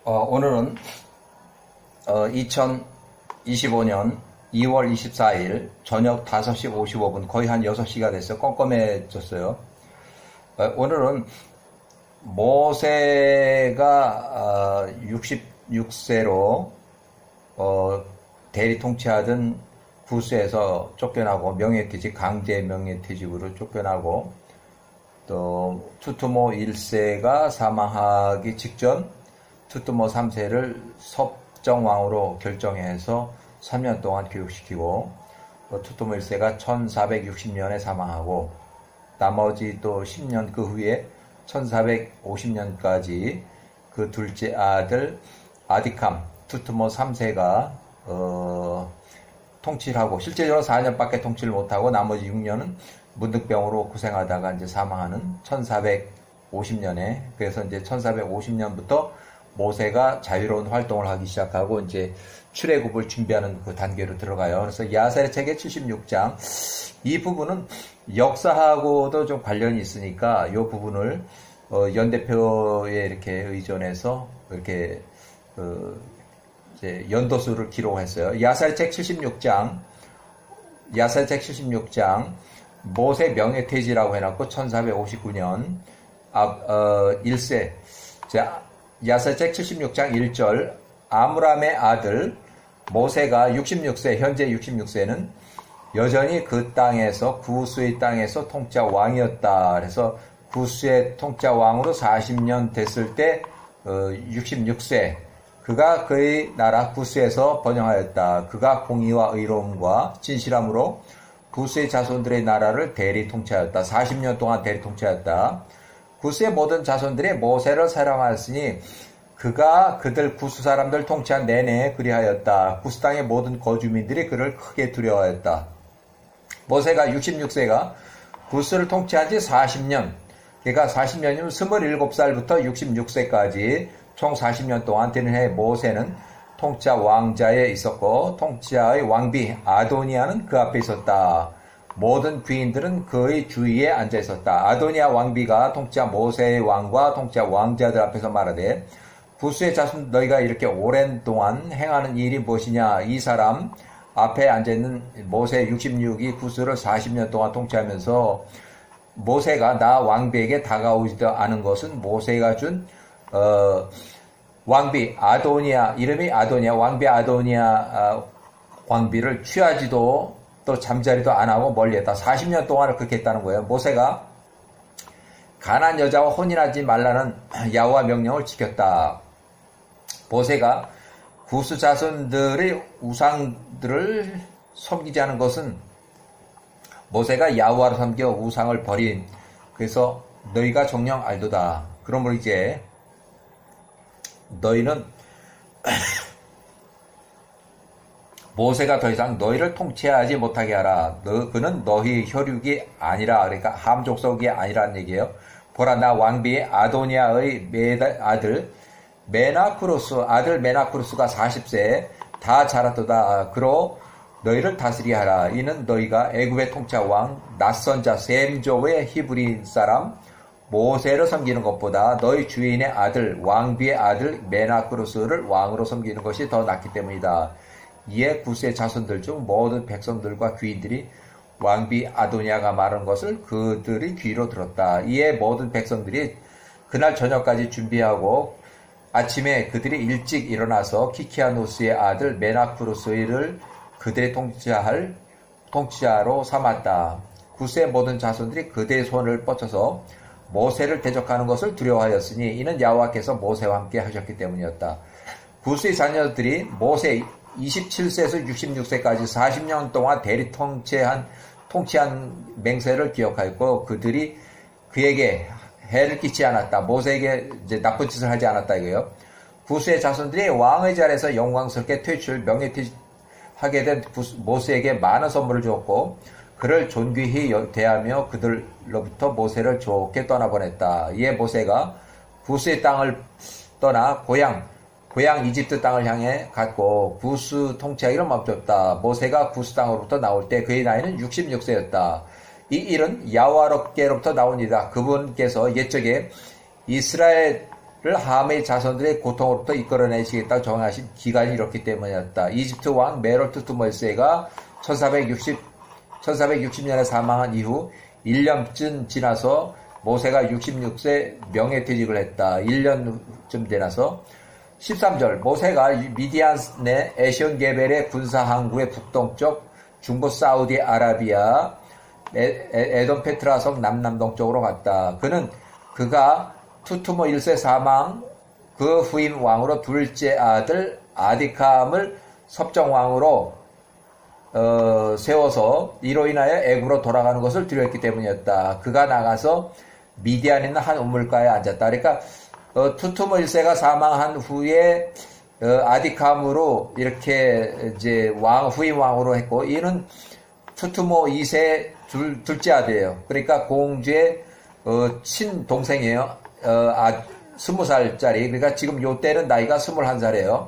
오늘은 2025년 2월 24일 저녁 5시 55분 거의 한 6시가 됐어요. 껌껌해졌어요. 오늘은 모세가 66세로 대리 통치하던 구스에서 쫓겨나고 명예퇴직, 강제 명예퇴직으로 쫓겨나고 또 투트모 1세가 사망하기 직전 투트모 3세를 섭정왕으로 결정해서 3년 동안 교육시키고 투트모 1세가 1460년에 사망하고 나머지 또 10년 그 후에 1450년까지 그 둘째 아들 아디캄 투트모 3세가 통치를 하고 실제적으로 4년밖에 통치를 못하고 나머지 6년은 문득병으로 고생하다가 이제 사망하는 1450년에 그래서 이제 1450년부터 모세가 자유로운 활동을 하기 시작하고 이제 출애굽을 준비하는 그 단계로 들어가요. 그래서 야셀의 책의 76장 이 부분은 역사하고도 좀 관련이 있으니까 이 부분을 연대표에 이렇게 의존해서 이렇게 이제 연도수를 기록했어요. 야셀의 책 76장 모세 명예퇴지라고 해놨고 1459년 1세 야셀책 76장 1절 아므람의 아들 모세가 66세 현재 66세는 여전히 그 땅에서 구스의 땅에서 통치자 왕이었다. 그래서 구스의 통치자 왕으로 40년 됐을 때 66세 그가 그의 나라 구스에서 번영하였다. 그가 공의와 의로움과 진실함으로 구스의 자손들의 나라를 대리 통치하였다. 40년 동안 대리 통치하였다. 구스의 모든 자손들이 모세를 사랑하였으니 그가 그들 구스 사람들 통치한 내내 그리하였다. 구스 땅의 모든 거주민들이 그를 크게 두려워하였다. 모세가 66세가 구스를 통치한 지 40년, 그러니까 40년이면 27살부터 66세까지 총 40년 동안 되는 해 모세는 통치자 왕자에 있었고 통치자의 왕비 아도니아는 그 앞에 있었다. 모든 귀인들은 그의 주위에 앉아 있었다. 아도니아 왕비가 통치자 모세의 왕과 통치자 왕자들 앞에서 말하되 구스의 자손 너희가 이렇게 오랜 동안 행하는 일이 무엇이냐. 이 사람 앞에 앉아있는 모세 66이 구스를 40년 동안 통치하면서 모세가 나 왕비에게 다가오지도 않은 것은 모세가 준 왕비 아도니아 이름이 아도니아 왕비 아도니아 왕비를 취하지도 또 잠자리도 안 하고 멀리했다. 40년 동안을 그렇게 했다는 거예요. 모세가 가나안 여자와 혼인하지 말라는 여호와 명령을 지켰다. 모세가 구스 자손들의 우상들을 섬기지 않은 것은 모세가 야호와를 섬겨 우상을 버린 그래서 너희가 정녕 알도다. 그러므로 이제 너희는 모세가 더 이상 너희를 통치하지 못하게 하라. 그는 너희 혈육이 아니라 그러니까 함 족속이 아니라는 얘기예요. 보라 나 왕비 아도니아의 아들 메나쿠루스가 40세 다 자랐도다. 그로 너희를 다스리게 하라. 이는 너희가 애굽의 통치자 왕 낯선 자 셈족의 히브리 사람 모세를 섬기는 것보다 너희 주인의 아들 왕비의 아들 메나쿠루스를 왕으로 섬기는 것이 더 낫기 때문이다. 이에 구스의 자손들 중 모든 백성들과 귀인들이 왕비 아도니아가 말한 것을 그들의 귀로 들었다. 이에 모든 백성들이 그날 저녁까지 준비하고 아침에 그들이 일찍 일어나서 키키아누스의 아들 메나쿠루스를 그들의 통치자로 삼았다. 구스의 모든 자손들이 그들의 손을 뻗쳐서 모세를 대적하는 것을 두려워하였으니 이는 여호와께서 모세와 함께 하셨기 때문이었다. 구스의 자녀들이 모세 27세에서 66세까지 40년 동안 대리 통치한 맹세를 기억하였고 그들이 그에게 해를 끼치지 않았다. 모세에게 이제 나쁜 짓을 하지 않았다 이거예요. 구스의 자손들이 왕의 자리에서 영광스럽게 명예퇴직하게 된 모세에게 많은 선물을 주었고 그를 존귀히 대하며 그들로부터 모세를 좋게 떠나보냈다. 이에 모세가 구스의 땅을 떠나 고향 이집트 땅을 향해 갔고 구스 통치하기를 멈췄다. 모세가 구스 땅으로부터 나올 때 그의 나이는 66세였다. 이 일은 야호와께로부터 나온 일이다. 그분께서 옛적에 이스라엘 함의 자손들의 고통으로부터 이끌어내시겠다고 정하신 기간이 이렇기 때문이었다. 이집트 왕 메롤투투모 1세가 1460년에 사망한 이후 1년쯤 지나서 모세가 66세 명예퇴직을 했다. 1년쯤 지나서 13절 모세가 미디안의 에시온게벨의 군사항구의 북동쪽 중부 사우디아라비아 에돔 페트라성 남남동쪽으로 갔다. 그가 투투모 1세 사망 그 후임 왕으로 둘째 아들 아디캄을 섭정왕으로 세워서 이로 인하여 애굽으로 돌아가는 것을 두려웠기 때문이었다. 그가 나가서 미디안에 있는 한 우물가에 앉았다. 그러니까 투투모 1세가 사망한 후에 아디캄으로 이렇게 이제 후임 왕으로 했고, 이는 투투모 2세 둘째 아들이에요. 그러니까 공주의 친동생이에요. 20살짜리. 그러니까 지금 요 때는 나이가 21살이에요.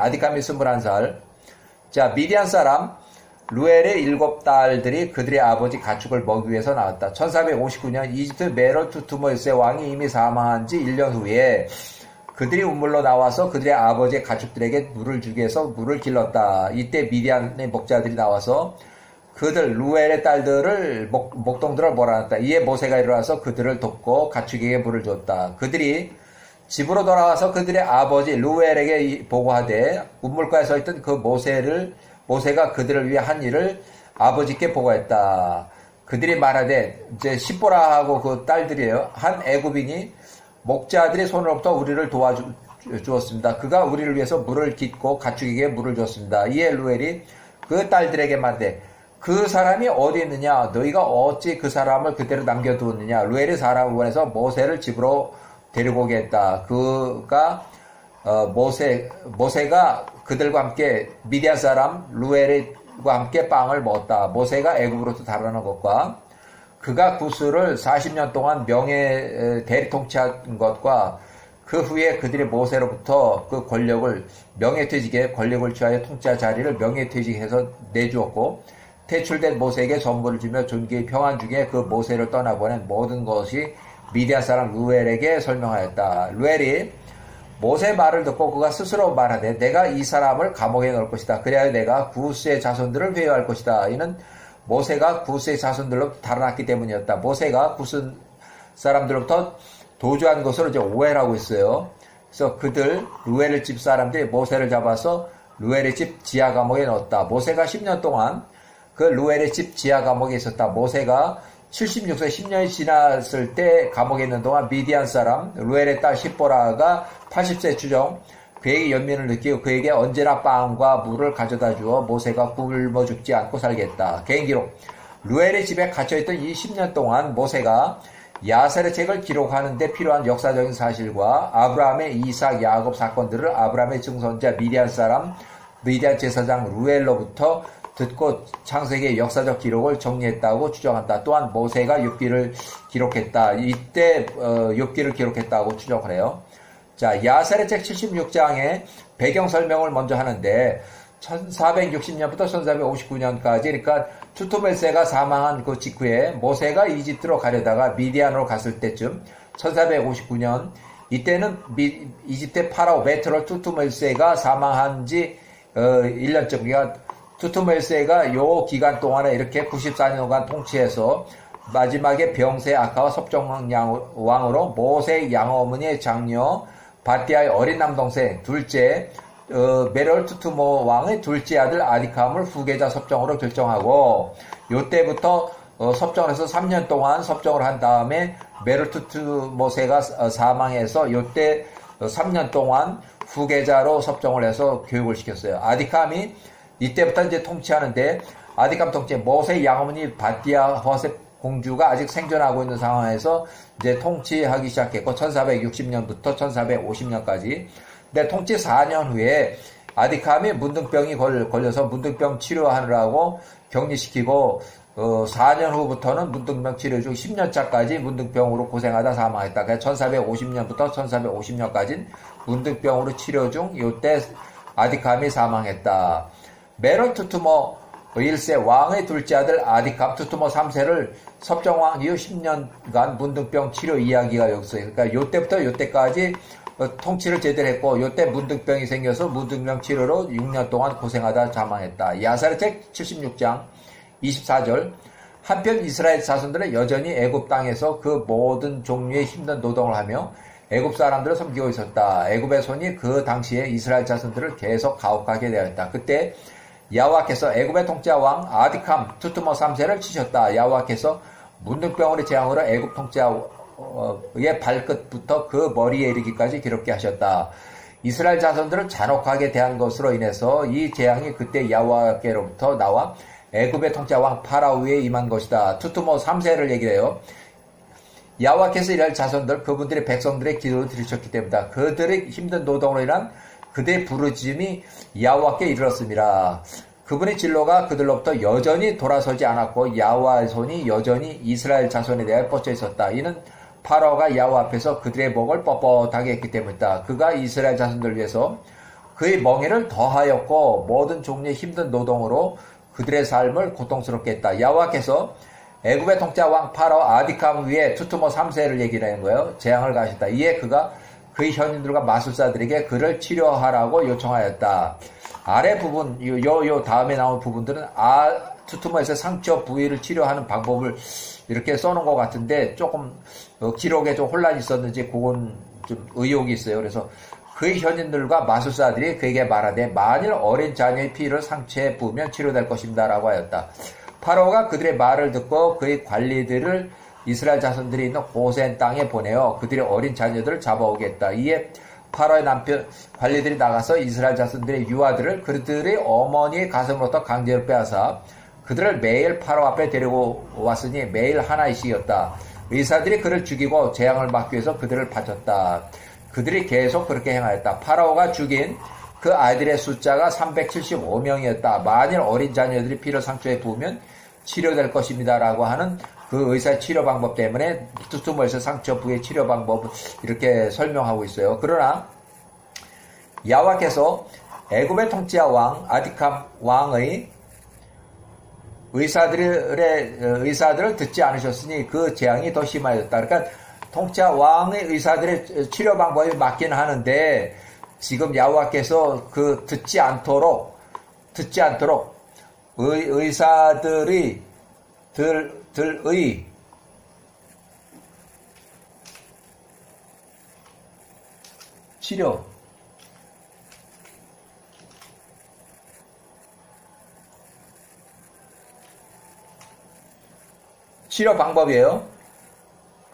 아디캄이 21살. 자, 미디안 사람 루엘의 7딸들이 그들의 아버지 가축을 먹기 위해서 나왔다. 1459년 이집트 메롤투투모 1세 왕이 이미 사망한 지 1년 후에 그들이 우물로 나와서 그들의 아버지의 가축들에게 물을 주기 위해서 물을 길렀다. 이때 미디안의 목자들이 나와서 그들 루엘의 딸들을 목동들을 몰아놨다. 이에 모세가 일어나서 그들을 돕고 가축에게 물을 줬다. 그들이 집으로 돌아와서 그들의 아버지 루엘에게 보고하되 우물가에 서 있던 그 모세가 그들을 위해 한 일을 아버지께 보고했다. 그들이 말하되 이제 십보라하고 그 딸들이에요. 한 애굽인이 목자들의 손으로부터 우리를 도와주었습니다. 그가 우리를 위해서 물을 깃고 가축에게 물을 줬습니다. 이에 루엘이 그 딸들에게 말하되 그 사람이 어디 있느냐? 너희가 어찌 그 사람을 그대로 남겨두었느냐? 루엘이 사람을 보내서 모세를 집으로 데리고 오겠다. 모세가 그들과 함께 미디안 사람 루엘과 함께 빵을 먹었다. 모세가 애굽으로부터 달아난 것과 그가 구스를 40년 동안 대리 통치한 것과 그 후에 그들이 모세로부터 그 권력을 명예퇴직의 권력을 취하여 통치할 자리를 명예퇴직해서 내주었고, 퇴출된 모세에게 선물을 주며 존귀의 평안 중에 그 모세를 떠나보낸 모든 것이 미디안 사람 루엘에게 설명하였다. 루엘이 모세의 말을 듣고 그가 스스로 말하되 내가 이 사람을 감옥에 넣을 것이다. 그래야 내가 구스의 자손들을 회유할 것이다. 이는 모세가 구스의 자손들로 달아났기 때문이었다. 모세가 구스 사람들로부터 도주한 것으로 이제 오해를 하고 있어요. 그래서 루엘의 집 사람들이 모세를 잡아서 루엘의 집 지하 감옥에 넣었다. 모세가 10년 동안 그 루엘의 집 지하 감옥에 있었다. 모세가 76세 10년이 지났을 때 감옥에 있는 동안 미디안 사람 루엘의 딸 십보라가 80세 추정 그에게 연민을 느끼고 그에게 언제나 빵과 물을 가져다 주어 모세가 굶어 죽지 않고 살겠다. 개인기록 루엘의 집에 갇혀있던 이 10년 동안 모세가 야셀의 책을 기록하는 데 필요한 역사적인 사실과 아브라함의 이삭 야곱 사건들을 아브라함의 증손자 미디안 제사장 루엘로부터 듣고 창세기의 역사적 기록을 정리했다고 추정한다. 또한 모세가 욥기를 기록했다. 이때 욥기를 기록했다고 추정을 해요. 자, 야셀의 책 76장의 배경 설명을 먼저 하는데 1460년부터 1459년까지 그러니까 투투모 1세가 사망한 그 직후에 모세가 이집트로 가려다가 미디안으로 갔을 때쯤 1459년 이때는 이집트의 파라오 메트롤 투투모 1세가 사망한 지 1년쯤 그러니까 투투모 1세가 요 기간 동안에 이렇게 94년간 통치해서 마지막에 병세 아카와 섭정왕으로 모세의 양어머니의 장녀 바띠아의 어린 남동생 둘째 메롤 투투모 왕의 둘째 아들 아디캄을 후계자 섭정으로 결정하고 요때부터 섭정해서 3년 동안 섭정을 한 다음에 메롤 투투모세가 사망해서 요때 3년 동안 후계자로 섭정을 해서 교육을 시켰어요. 아디캄이 이때부터 이제 통치하는데 아디캄 통치 모세의 양어머니 바띠아 허셉 공주가 아직 생존하고 있는 상황에서 이제 통치하기 시작했고 1460년부터 1450년까지. 근데 통치 4년 후에 아디캄이 문둥병이 걸려서 문둥병 치료하느라고 격리시키고 4년 후부터는 문둥병 치료 중 10년차까지 문둥병으로 고생하다 사망했다. 그래서 1450년부터 1450년까지는 문둥병으로 치료 중 이때 아디캄이 사망했다. 메롤 투투모 1세 왕의 둘째 아들 아디캄 투투모 3세를 섭정왕 이후 10년간 문둥병 치료 이야기가 여기서 그러니까 요때부터 요때까지 통치를 제대로 했고 요때 문둥병이 생겨서 문둥병 치료로 6년 동안 고생하다 사망했다. 야사랴책 76장 24절 한편 이스라엘 자손들은 여전히 애굽 땅에서 그 모든 종류의 힘든 노동을 하며 애굽 사람들을 섬기고 있었다. 애굽의 손이 그 당시에 이스라엘 자손들을 계속 가혹하게 되었다. 그때 야호와께서 애굽의 통치자 왕 아디캄 투투모 3세를 치셨다. 야호와께서 문둥병으로 재앙으로 애굽 통치자의 발끝부터 그 머리에 이르기까지 괴롭게 하셨다. 이스라엘 자손들을 잔혹하게 대한 것으로 인해서 이 재앙이 그때 야호와께로부터 나와 애굽의 통치자 왕 파라오에 임한 것이다. 투투모 3세를 얘기해요. 야호와께서 이스라엘 자손들 그분들의 백성들의 기도를 들으셨기 때문이다. 그들의 힘든 노동으로 인한 그들의 부르짖음이 야호와께 이르렀습니다. 그분의 진로가 그들로부터 여전히 돌아서지 않았고 야호와의 손이 여전히 이스라엘 자손에 대해 뻗쳐 있었다. 이는 파라오가 야호와 앞에서 그들의 목을 뻣뻣하게 했기 때문이다. 그가 이스라엘 자손들을 위해서 그의 멍에를 더하였고 모든 종류의 힘든 노동으로 그들의 삶을 고통스럽게 했다. 야호와께서 애굽의 통치자 왕 파라오 아디캄 위에 투투모 3세를 얘기하는 거예요. 재앙을 가하셨다. 이에 그가 그의 현인들과 마술사들에게 그를 치료하라고 요청하였다. 아래 부분, 요 다음에 나온 부분들은 투투모에서 상처 부위를 치료하는 방법을 이렇게 써놓은 것 같은데 조금 기록에 좀 혼란이 있었는지 그건 좀 의혹이 있어요. 그래서 그의 현인들과 마술사들이 그에게 말하되 만일 어린 자녀의 피를 상처에 부으면 치료될 것입니다. 라고 하였다. 파라오가 그들의 말을 듣고 그의 관리들을 이스라엘 자손들이 있는 고센 땅에 보내어 그들의 어린 자녀들을 잡아오겠다. 이에 파라오의 남편 관리들이 나가서 이스라엘 자손들의 유아들을 그들의 어머니의 가슴으로부터 강제로 빼앗아 그들을 매일 파라오 앞에 데리고 왔으니 매일 하나이씩이었다. 의사들이 그를 죽이고 재앙을 막기 위해서 그들을 바쳤다. 그들이 계속 그렇게 행하였다. 파라오가 죽인 그 아이들의 숫자가 375명이었다. 만일 어린 자녀들이 피를 상처에 부으면 치료될 것입니다. 라고 하는 그 의사 치료 방법 때문에 투투모에서 상처 부의 치료 방법을 이렇게 설명하고 있어요. 그러나 야호와께서 애굽의 통치자 왕 아디캄 왕의 의사들을 듣지 않으셨으니 그 재앙이 더 심하였다. 그러니까 통치자 왕의 의사들의 치료 방법이 맞긴 하는데 지금 야호와께서 그 듣지 않도록 의사들의 치료 방법이에요.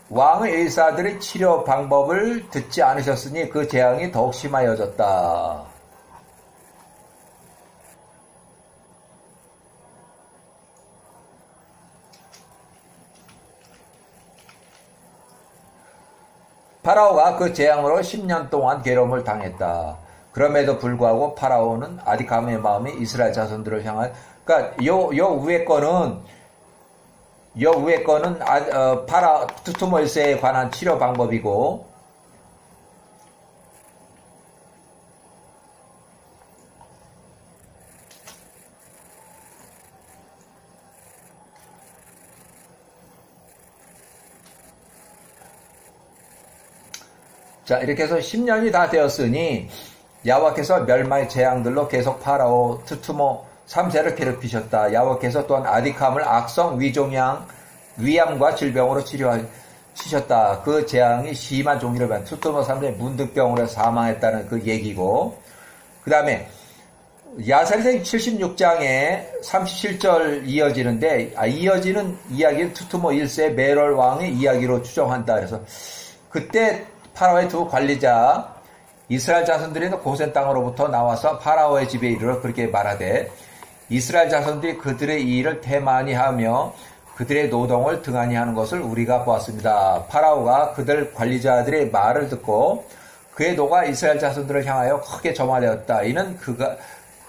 왕의 의사들의 치료 방법을 듣지 않으셨으니 그 재앙이 더욱 심하여졌다. 파라오가 그 재앙으로 10년 동안 괴로움을 당했다. 그럼에도 불구하고 파라오는 아디캄의 마음이 이스라엘 자손들을 향한 그러니까 요 위에 거는 투투모 1세에 관한 치료 방법이고 자, 이렇게 해서 10년이 다 되었으니 야호와께서 멸망의 재앙들로 계속 파라오 투투모 3세를 괴롭히셨다. 야호와께서 또한 아디캄을 악성 위암과 질병으로 치셨다. 그 재앙이 심한 종류로 변 투투모 3세 문둥병으로 사망했다는 그 얘기고 그 다음에 야사랴 76장에 37절 이어지는데 이어지는 이야기는 투투모 1세 메롤 왕의 이야기로 추정한다. 그래서 그때 파라오의 두 관리자 이스라엘 자손들이 고센 땅으로부터 나와서 파라오의 집에 이르러 그렇게 말하되 이스라엘 자손들이 그들의 일을 태만히 하며 그들의 노동을 등한히 하는 것을 우리가 보았습니다. 파라오가 그들 관리자들의 말을 듣고 그의 노가 이스라엘 자손들을 향하여 크게 점화되었다. 이는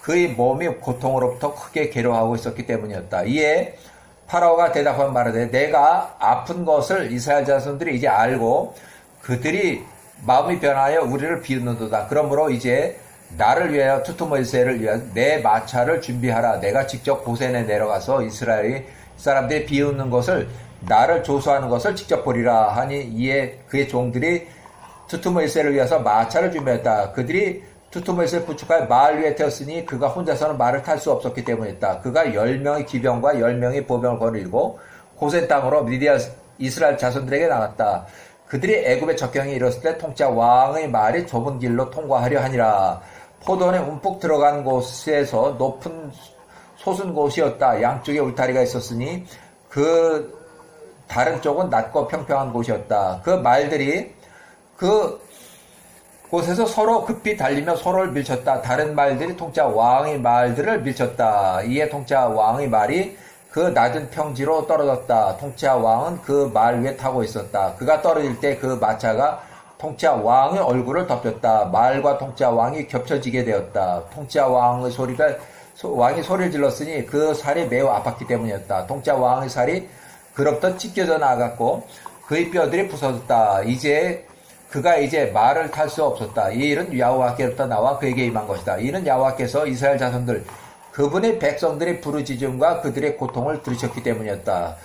그의 몸이 고통으로부터 크게 괴로워하고 있었기 때문이었다. 이에 파라오가 대답한 말하되 내가 아픈 것을 이스라엘 자손들이 이제 알고 그들이 마음이 변하여 우리를 비웃는도다. 그러므로 이제 나를 위하여 투투모이세를 위하여 내 마차를 준비하라. 내가 직접 고센에 내려가서 이스라엘 사람들이 비웃는 것을 나를 조소하는 것을 직접 보리라 하니 이에 그의 종들이 투투모이세를 위해서 마차를 준비했다. 그들이 투투모이세를 부축하여 말 위에 태웠으니 그가 혼자서는 말을 탈 수 없었기 때문이었다. 그가 10명의 기병과 10명의 보병을 거느리고 고센 땅으로 미디아 이스라엘 자손들에게 나갔다. 그들이 애굽의 적경에 이르렀을 때 통짜 왕의 말이 좁은 길로 통과하려 하니라. 포도원에 움푹 들어간 곳에서 높은 솟은 곳이었다. 양쪽에 울타리가 있었으니 그 다른 쪽은 낮고 평평한 곳이었다. 그 말들이 그 곳에서 서로 급히 달리며 서로를 밀쳤다. 다른 말들이 통짜 왕의 말들을 밀쳤다. 이에 통짜 왕의 말이 그 낮은 평지로 떨어졌다. 통짜 왕은 그 말 위에 타고 있었다. 그가 떨어질 때 그 마차가 통짜 왕의 얼굴을 덮였다. 말과 통짜 왕이 겹쳐지게 되었다. 통짜 왕의 왕이 소리를 질렀으니 그 살이 매우 아팠기 때문이었다. 통짜 왕의 살이 그로부터 찢겨져 나갔고 그의 뼈들이 부서졌다. 그가 이제 말을 탈 수 없었다. 이 일은 여호와께로부터 나와 그에게 임한 것이다. 이는 여호와께서 이스라엘 자손들 그분의 백성들의 부르짖음과 그들의 고통을 들으셨기 때문이었다.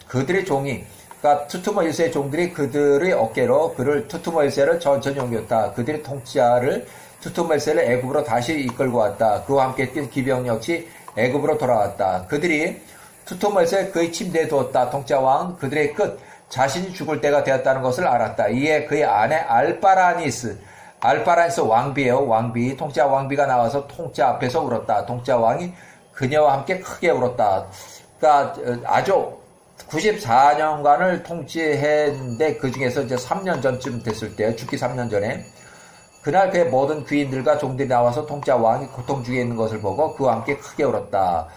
그들의 종이 그러니까 투투모이세의 종들이 그들의 어깨로 그를 투투모이세를 천천히 옮겼다. 그들의 통치자를 투투모이세를 애굽으로 다시 이끌고 왔다. 그와 함께 뛴 기병 역시 애굽으로 돌아왔다. 그들이 투투모이세를 그의 침대에 두었다. 통치자 왕은 그들의 끝 자신이 죽을 때가 되었다는 것을 알았다. 이에 그의 아내 알바라니스 왕비예요. 왕비. 통짜 왕비가 나와서 통짜 앞에서 울었다. 통짜 왕이 그녀와 함께 크게 울었다. 그러니까 아주 94년간을 통치했는데 그 중에서 이제 3년 전쯤 됐을 때 죽기 3년 전에 그날 그의 모든 귀인들과 종들이 나와서 통짜 왕이 고통 중에 있는 것을 보고 그와 함께 크게 울었다.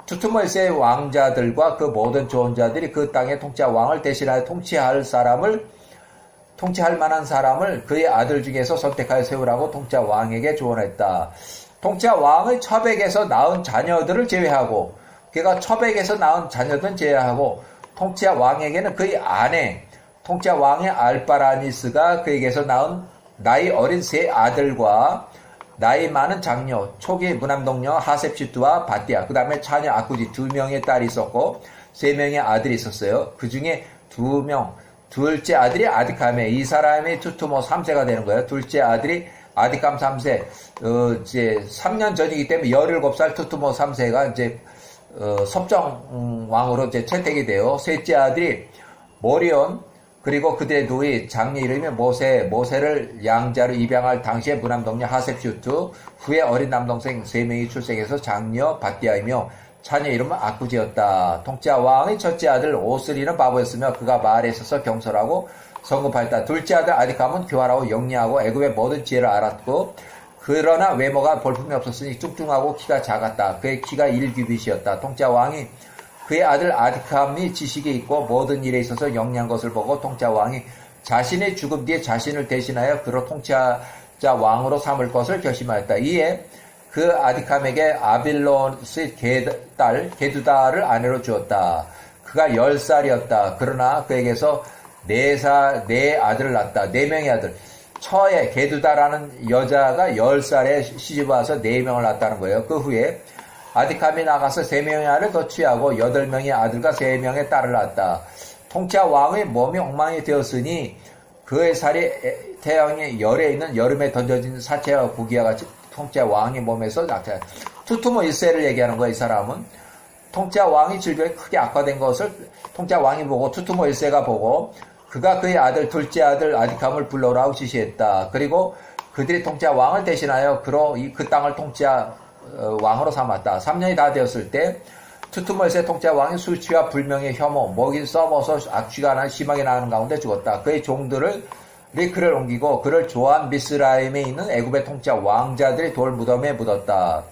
투투모이세의 왕자들과 그 모든 조언자들이 그 땅의 통짜 왕을 대신하여 통치할 만한 사람을 그의 아들 중에서 선택하여 세우라고 통짜 왕에게 조언했다. 통짜 왕의 첩에게서 낳은 자녀들을 제외하고 그가 첩에게서 낳은 자녀들은 제외하고 통짜 왕에게는 그의 아내 통짜 왕의 알바라니스가 그에게서 낳은 나이 어린 세 아들과 나이 많은 장녀 초기 무남동녀 하셉슈트와 바띠아 그 다음에 차녀 아쿠지 2명의 딸이 있었고 3명의 아들이 있었어요. 그 중에 2명 둘째 아들이 아디캄에 이 사람이 투투모 3세가 되는 거예요. 둘째 아들이 아디캄 3세 이제 3년 전이기 때문에 17살 투투모 3세가 이제 섭정 왕으로 이제 채택이 돼요. 셋째 아들이 모리온 그리고 그들의 누이 장녀 이름이 모세를 양자로 입양할 당시에 무남동녀 하셉슈트 후에 어린 남동생 3명이 출생해서 장녀 바띠아이며 자녀 이름은 아쿠지였다. 통짜 왕의 첫째 아들 오스리는 바보였으며 그가 말에 있어서 경솔하고 성급하였다. 둘째 아들 아디캄은 교활하고 영리하고 애굽의 모든 지혜를 알았고 그러나 외모가 볼품이 없었으니 뚱뚱하고 키가 작았다. 그의 키가 1규빗이었다. 통짜 왕이 그의 아들 아디캄이 지식이 있고 모든 일에 있어서 영리한 것을 보고 통짜 왕이 자신의 죽음 뒤에 자신을 대신하여 그로 통치자 왕으로 삼을 것을 결심하였다. 이에 그 아디캄에게 아빌론의 딸 게두다를 아내로 주었다. 그가 10살이었다. 그러나 그에게서 4 아들을 낳았다. 4명의 아들. 처에 게두다라는 여자가 10살에 시집와서 4명을 낳았다는 거예요. 그 후에 아디캄이 나가서 3명의 아들을 더 취하고 8명의 아들과 3명의 딸을 낳았다. 통짜 왕의 몸이 엉망이 되었으니 그의 살이 태양의 열에 있는 여름에 던져진 사체와 구기와 같이 통짜 왕의 몸에서 낙태. 투투모 1세를 얘기하는 거야. 이 사람은 통짜 왕이 질병이 크게 악화된 것을 통짜 왕이 보고 투투모 1세가 보고 그가 그의 아들 둘째 아들 아디캄을 불러오라고 지시했다. 그리고 그들이 통짜 왕을 대신하여 그 땅을 통짜 왕으로 삼았다. 3년이 다 되었을 때 투투모 1세 통짜 왕이 수치와 불명의 혐오, 목이 썩어서 악취가 심하게 나는 가운데 죽었다. 그의 종들을 그를 옮기고 그를 조한 미스라임에 있는 애굽의 통짜 왕자들이 돌 무덤에 묻었다.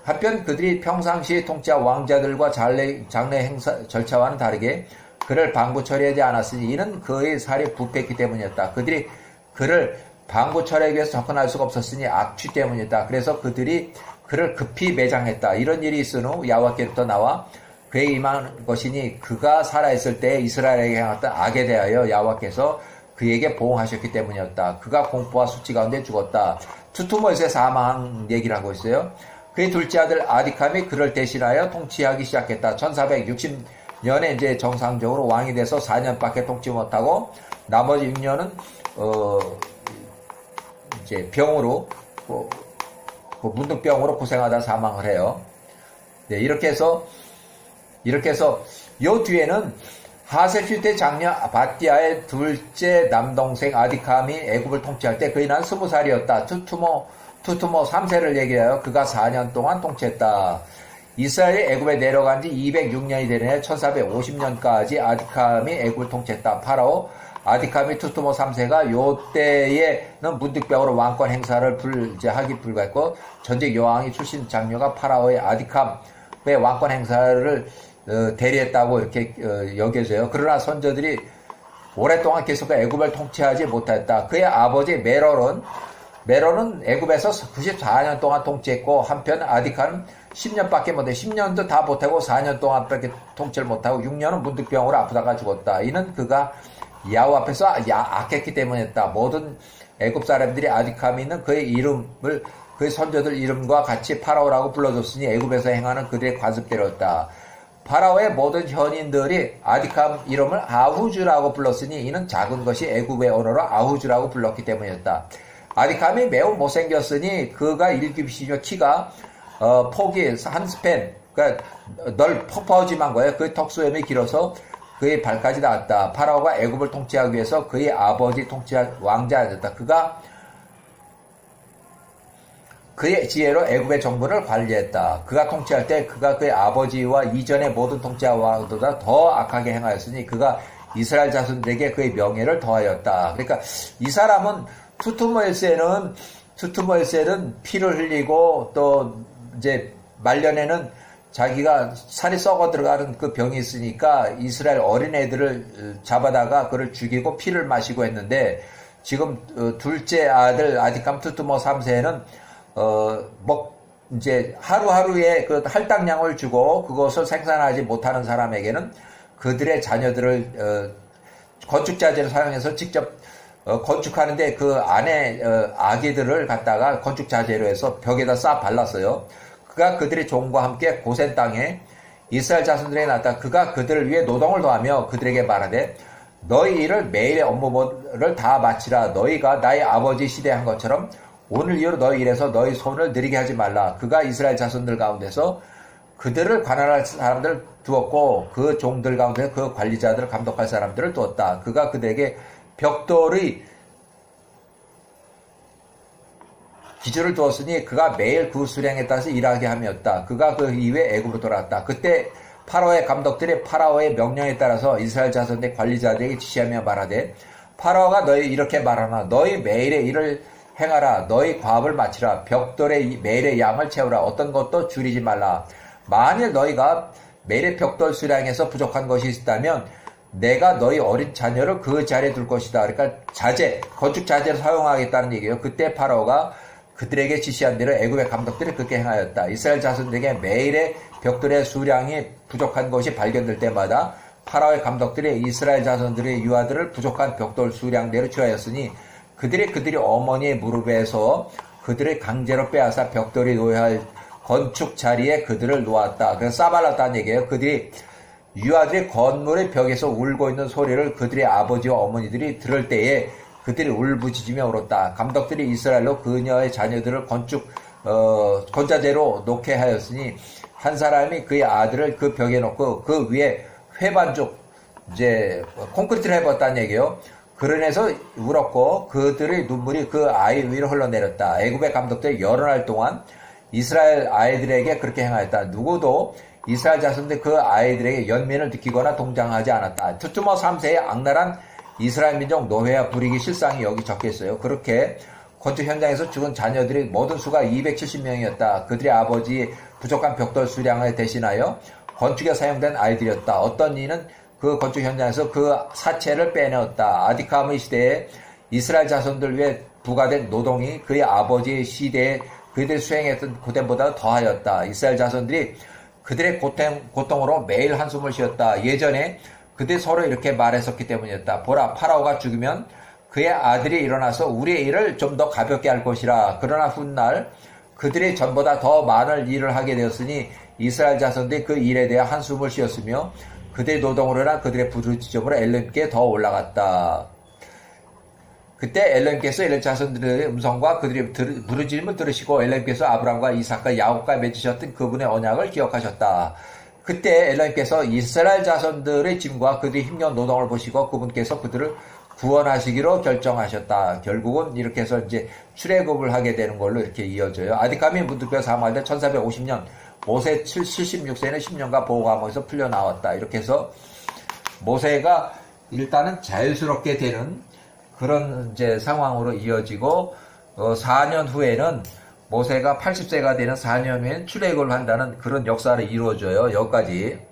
한편 그들이 평상시 통짜 왕자들과 장례 행사 절차와는 다르게 그를 방부 처리하지 않았으니 이는 그의 살이 부패했기 때문이었다. 그들이 그를 방부 처리하기 위해서 접근할 수가 없었으니 악취 때문이었다. 그래서 그들이 그를 급히 매장했다. 이런 일이 있은 후 야훼께로부터 나와 그에게 임한 것이니 그가 살아있을 때 이스라엘에게 행했던 악에 대하여 야훼께서 그에게 보응하셨기 때문이었다. 그가 공포와 수치 가운데 죽었다. 투투모에서의 사망 얘기를 하고 있어요. 그의 둘째 아들 아디캄이 그를 대신하여 통치하기 시작했다. 1460년에 이제 정상적으로 왕이 돼서 4년밖에 통치 못하고 나머지 6년은 이제 병으로 문득병으로 고생하다 사망을 해요. 네, 이렇게 해서 요 뒤에는 하세슈테 장녀 바띠아의 둘째 남동생 아디캄이 애굽을 통치할 때 그의 난 20살이었다. 투투모 3세를 얘기해요. 그가 4년 동안 통치했다. 이스라엘이 애굽에 내려간 지 206년이 되는 1450년까지 아디캄이 애굽을 통치했다. 파라오 아디캄이 투투모 3세가 요때에는 문득병으로 왕권 행사를 하기 불가했고 전직 여왕이 출신 장녀가 파라오의 아디캄의 왕권 행사를 대리했다고 이렇게 여겨져요. 그러나 선조들이 오랫동안 계속 애굽을 통치하지 못했다. 그의 아버지 메론은 애굽에서 94년 동안 통치했고 한편 아디캄은 10년밖에 못해 10년도 다 못하고 4년 동안밖에 통치를 못하고 6년은 문득병으로 아프다가 죽었다. 이는 그가 야후 앞에서 악했기 때문이었다. 모든 애굽 사람들이 아디캄이 있는 그의 이름을 그의 선조들 이름과 같이 파라오라고 불러줬으니 애굽에서 행하는 그들의 관습대로였다. 파라오의 모든 현인들이 아디캄 이름을 아후즈라고 불렀으니 이는 작은 것이 애굽의 언어로 아후즈라고 불렀기 때문이었다. 아디캄이 매우 못생겼으니 그가 일기비시며 키가 폭이 한 스팬 그러니까 퍼짐한 거예요. 그의 턱수염이 길어서 그의 발까지 닿았다. 파라오가 애굽을 통치하기 위해서 그의 아버지 통치할 왕자였다. 그가 그의 지혜로 애굽의 정부를 관리했다. 그가 통치할 때 그가 그의 아버지와 이전의 모든 통치한 왕보다 더 악하게 행하였으니 그가 이스라엘 자손들에게 그의 명예를 더하였다. 그러니까 이 사람은 투투모엘셀은 피를 흘리고 또 이제 말년에는 자기가 살이 썩어 들어가는 그 병이 있으니까 이스라엘 어린애들을 잡아다가 그를 죽이고 피를 마시고 했는데 지금 둘째 아들 아디캄 투투모 3세는 이제 하루하루에 그 할당량을 주고 그것을 생산하지 못하는 사람에게는 그들의 자녀들을 건축자재를 사용해서 직접 건축하는데 그 안에 아기들을 갖다가 건축자재로 해서 벽에다 쌓아 발랐어요. 그가 그들의 종과 함께 고센 땅에 이스라엘 자손들에게 낳았다. 그가 그들을 위해 노동을 더하며 그들에게 말하되 너희 일을 매일의 업무를 다 마치라. 너희가 나의 아버지 시대에 한 것처럼 오늘 이후로 너희 일에서 너희 손을 느리게 하지 말라. 그가 이스라엘 자손들 가운데서 그들을 관할할 사람들을 두었고 그 종들 가운데 그 관리자들을 감독할 사람들을 두었다. 그가 그들에게 벽돌의 기준을 두었으니 그가 매일 그 수량에 따라서 일하게 함이었다. 그가 그 이후에 애굽으로 돌아왔다. 그때 파라오의 감독들이 파라오의 명령에 따라서 이스라엘 자손의 관리자들에게 지시하며 말하되 파라오가 너희 이렇게 말하나 너희 매일의 일을 행하라. 너희 과업을 마치라. 벽돌의 매일의 양을 채우라. 어떤 것도 줄이지 말라. 만일 너희가 매일의 벽돌 수량에서 부족한 것이 있다면 내가 너희 어린 자녀를 그 자리에 둘 것이다. 그러니까 건축 자재를 사용하겠다는 얘기예요. 그때 파라오가 그들에게 지시한 대로 애굽의 감독들이 그렇게 행하였다. 이스라엘 자손들에게 매일의 벽돌의 수량이 부족한 것이 발견될 때마다 파라오의 감독들이 이스라엘 자손들의 유아들을 부족한 벽돌 수량대로 취하였으니 그들이 어머니의 무릎에서 그들의 강제로 빼앗아 벽돌이 놓여야 할 건축 자리에 그들을 놓았다. 그래서 싸발랐다는 얘기예요. 유아들이 건물의 벽에서 울고 있는 소리를 그들의 아버지와 어머니들이 들을 때에 그들이 울부짖으며 울었다. 감독들이 이스라엘로 그녀의 자녀들을 건자재로 놓게 하였으니 한 사람이 그의 아들을 그 벽에 놓고 그 위에 회반죽 이제 콘크리트를 해봤다는 얘기예요. 그러내서 울었고 그들의 눈물이 그 아이 위로 흘러내렸다. 애굽의 감독들이 여러 날 동안 이스라엘 아이들에게 그렇게 행하였다. 누구도 이스라엘 자손들 그 아이들에게 연민을 느끼거나 동정하지 않았다. 투투모 3세의 악랄한 이스라엘 민족 노회와 불이기 실상이 여기 적혀 있어요. 그렇게 건축 현장에서 죽은 자녀들의 모든 수가 270명이었다. 그들의 아버지의 부족한 벽돌 수량을 대신하여 건축에 사용된 아이들이었다. 어떤 이는 그 건축 현장에서 그 사체를 빼내었다. 아디캄의 시대에 이스라엘 자손들 위해 부과된 노동이 그의 아버지의 시대에 그들이 수행했던 고된보다 더하였다. 이스라엘 자손들이 그들의 고통으로 매일 한숨을 쉬었다. 예전에 그들이 서로 이렇게 말했었기 때문이었다. 보라, 파라오가 죽으면 그의 아들이 일어나서 우리의 일을 좀 더 가볍게 할 것이라. 그러나 훗날 그들이 전보다 더 많은 일을 하게 되었으니 이스라엘 자손들이 그 일에 대해 한숨을 쉬었으며 그들의 노동으로나 그들의 부르짖음으로 엘림께 더 올라갔다. 그때 엘림께서 이스라엘 자손들의 음성과 그들의 부르짖음을 들으시고 엘림께서 아브라함과 이삭과 야곱과 맺으셨던 그분의 언약을 기억하셨다. 그때 엘림께서 이스라엘 자손들의 짐과 그들의 힘겨운 노동을 보시고 그분께서 그들을 구원하시기로 결정하셨다. 결국은 이렇게 해서 이제 출애굽을 하게 되는 걸로 이렇게 이어져요. 아디카미 문득뼈 사망할 때 1450년 모세 76세는 10년간 보호감옥에서 풀려 나왔다. 이렇게 해서 모세가 일단은 자유스럽게 되는 그런 이제 상황으로 이어지고 4년 후에는 모세가 80세가 되는 4년 후에는 출애굽을 한다는 그런 역사를 이루어져요. 여기까지.